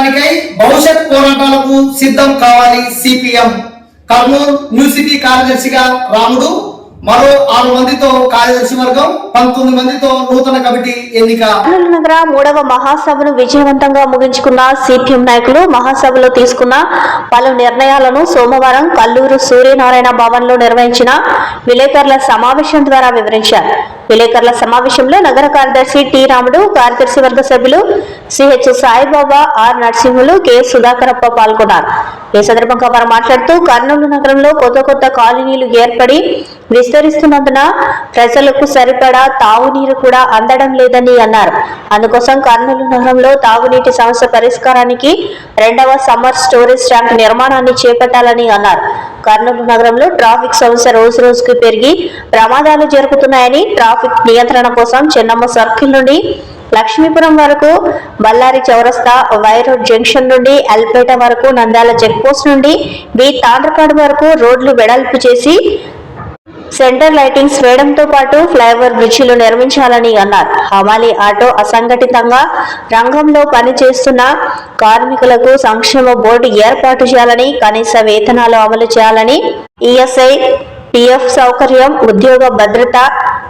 సాధించడానికై భవిష్యత్ పోరాటాలకు సిద్ధం కావాలి సిపిఎం. కర్నూలు న్యూ సిటీ కార్యదర్శిగా రాముడు, మరో 6 మందితో కార్యదర్శి వర్గం, 19 మందితో నూతన కమిటీ ఎన్నిక. కర్నూలు నగర 3వ మహాసభను విజయవంతంగా ముగించుకున్న సిపిఎం నాయకులు మహాసభలో తీసుకున్న పలు నిర్ణయాలను సోమవారం కల్లూరు సూర్యనారాయణ భవన్ లో నిర్వహించిన విలేకరుల సమావేశం ద్వారా వివరించారు. విలేకరుల సమావేశంలో నగర కార్యదర్శి టి రాముడు, కార్యదర్శి వర్గ సభ్యులు CH Saibaba, R Narasimhulu, K Sudhakarappa పాల్గొన్నారు. ఈ సందర్భంగా వారు మాట్లాడుతూ కర్నూలు నగరంలో కొత్త కాలనీలు ఏర్పడి విస్తరిస్తున్నందున ప్రజలకు సరిపడా తాగునీరు కూడా అందడం లేదని అన్నారు. అందుకోసం కర్నూలు నగరంలో తాగునీటి సమస్య పరిష్కారానికి 2వ సమ్మర్ స్టోరేజ్ ట్యాంక్ నిర్మాణాన్ని చేపట్టాలని అన్నారు. కర్నూలు నగరంలో ట్రాఫిక్ సమస్య రోజు రోజుకు పెరిగి ప్రమాదాలు జరుగుతున్నాయని, ట్రాఫిక్ నియంత్రణ కోసం చెన్నమ్మ సర్కిల్ నుండి లక్ష్మీపురం వరకు, బళ్ళారి చౌరస్తా, వైరోడ్ జంక్షన్ నుండి అల్పేట వరకు, నంద్యాల చెక్ పోస్ట్ నుండి బి తాండ్రపాడు వరకు రోడ్లు వెడల్పు చేసి సెంటర్ లైటింగ్స్ వేయడంతో పాటు ఫ్లైఓవర్ బ్రిడ్జిలు నిర్మించాలని అన్నారు. హమాలీ ఆటో అసంఘటితంగా రంగంలో పనిచేస్తున్న కార్మికులకు సంక్షేమ బోర్డు ఏర్పాటు చేయాలని, కనీస వేతనాలు అమలు చేయాలని, ఈఎస్ఐ, పిఎఫ్ సౌకర్యం, ఉద్యోగ భద్రత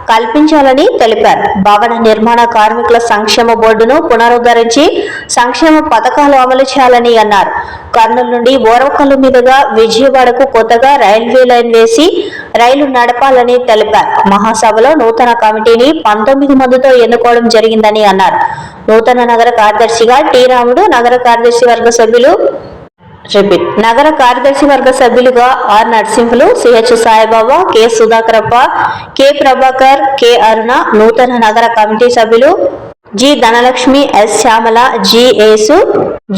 కల్పించాలని తెలిపారు. భవన నిర్మాణ కార్మికుల సంక్షేమ బోర్డును పునరుద్ధరించి సంక్షేమ పథకాలు అమలు చేయాలని అన్నారు. కర్నూలు నుండి ఓరవకల్లు మీదుగా విజయవాడకు కొత్తగా రైల్వే లైన్ వేసి రైలు నడపాలని తెలిపారు. మహాసభలో నూతన కమిటీని 19 మందితో ఎన్నుకోవడం జరిగిందని అన్నారు. నూతన నగర కార్యదర్శిగా టి రాముడు, నగర కార్యదర్శి వర్గ సభ్యులుగా R Narasimhulu, CH Saibaba, K Sudhakarappa, K Prabhakar, K Aruna, నూతన నగర కమిటీ సభ్యులు G Dhanalakshmi, S Shyamala, G Yesu,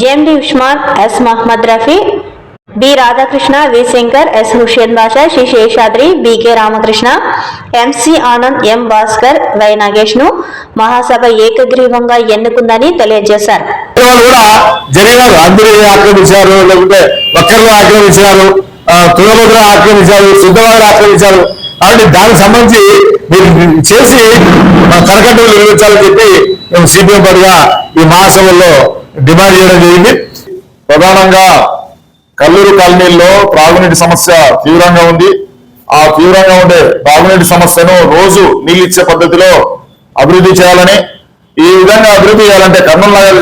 JMD Usman, S Mohammed Rafi, B Radhakrishna, V Shankar, S Hussain Basha, Sri Seshadri, BK Ramakrishna, MC Anand, M Bhaskar, Y Nagesh ను మహాసభ ఏకగ్రీవంగా ఎన్నుకుందని తెలియజేశారు. ఆక్రమించారు, లేకుంటే ఒక్కర్లు ఆక్రమించారు, తుంగభద్ర ఆక్రమించారు, సిద్ధవాడు ఆక్రమించారు. కాబట్టి దానికి సంబంధించి మీరు చేసి కరకట్టలు నిర్మించాలని చెప్పి మేము సిపిఎం పార్టీగా ఈ మహాసభల్లో డిమాండ్ చేయడం జరిగింది. ప్రధానంగా కల్లూరు కాలనీల్లో త్రాగునీటి సమస్య తీవ్రంగా ఉంది. ఆ తీవ్రంగా ఉండే త్రాగునీటి సమస్యను రోజు నీళ్ళు ఇచ్చే పద్ధతిలో అభివృద్ధి చేయాలని, ఈ విధంగా అభివృద్ధి చేయాలంటే కర్నూలు నగర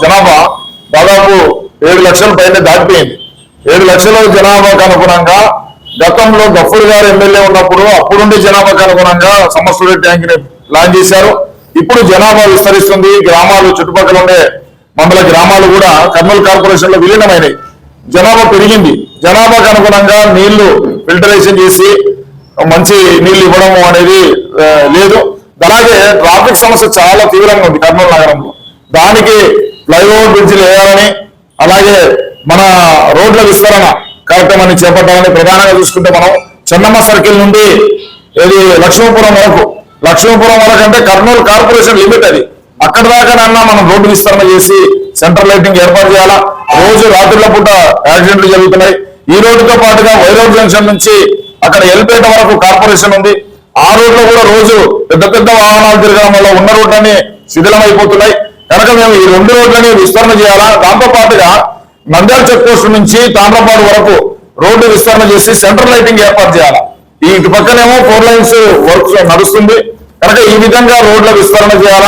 జనాభా దాదాపు 7 లక్షల పైన దాటిపోయింది. 7 లక్షల జనాభాకు అనుగుణంగా గతంలో గఫూర్ గారు ఎమ్మెల్యే ఉన్నప్పుడు అప్పుడుండే జనాభాకు అనుగుణంగా సమ్మర్ స్టోరేజ్ ట్యాంక్ ని ప్లాన్ చేశారు. ఇప్పుడు జనాభా విస్తరిస్తుంది. గ్రామాలు, చుట్టుపక్కల ఉండే మండల గ్రామాలు కూడా కర్నూలు కార్పొరేషన్ లో విలీనమైనవి. జనాభా పెరిగింది. జనాభాకు అనుగుణంగా నీళ్లు ఫిల్టరేషన్ చేసి మంచి నీళ్లు ఇవ్వడం అనేది లేదు. అలాగే ట్రాఫిక్ సమస్య చాలా తీవ్రంగా ఉంది కర్నూలు నగరంలో. దానికి ఫ్లైఓవర్ బ్రిడ్జిలు వేయాలని, అలాగే మన రోడ్ల విస్తరణ కార్యక్రమాన్ని చేపట్టాలని. ప్రధానంగా చూసుకుంటే మనం చెన్నమ్మ సర్కిల్ నుండి లక్ష్మీపురం వరకు అంటే కర్నూలు కార్పొరేషన్ లిమిట్ అది. అక్కడ దాకానన్నా మనం రోడ్డు విస్తరణ చేసి సెంట్రల్ లైటింగ్ ఏర్పాటు చేయాలా. రోజు రాత్రుల పూట యాక్సిడెంట్లు జరుగుతున్నాయి. ఈ రోడ్డుతో పాటుగా వైరోడ్ జంక్షన్ నుంచి అక్కడ ఎల్పేట వరకు కార్పొరేషన్ ఉంది. ఆ రోడ్లో కూడా రోజు పెద్ద వాహనాలు తిరగడం వల్ల ఉన్న రోడ్లన్నీ శిథిలమైపోతున్నాయి. కనుక మేము ఈ 2 రోడ్లని విస్తరణ చేయాలా. దాంతో పాటుగా నంద్యాల చెక్ పోస్ట్ నుంచి తాండ్రపాడు వరకు రోడ్డు విస్తరణ చేసి సెంట్రల్ లైటింగ్ ఏర్పాటు చేయాలా. ఈ ఇటు పక్కనేమో 4 లైన్స్ వర్క్ నడుస్తుంది. కనుక ఈ విధంగా రోడ్ల విస్తరణ చేయాలా.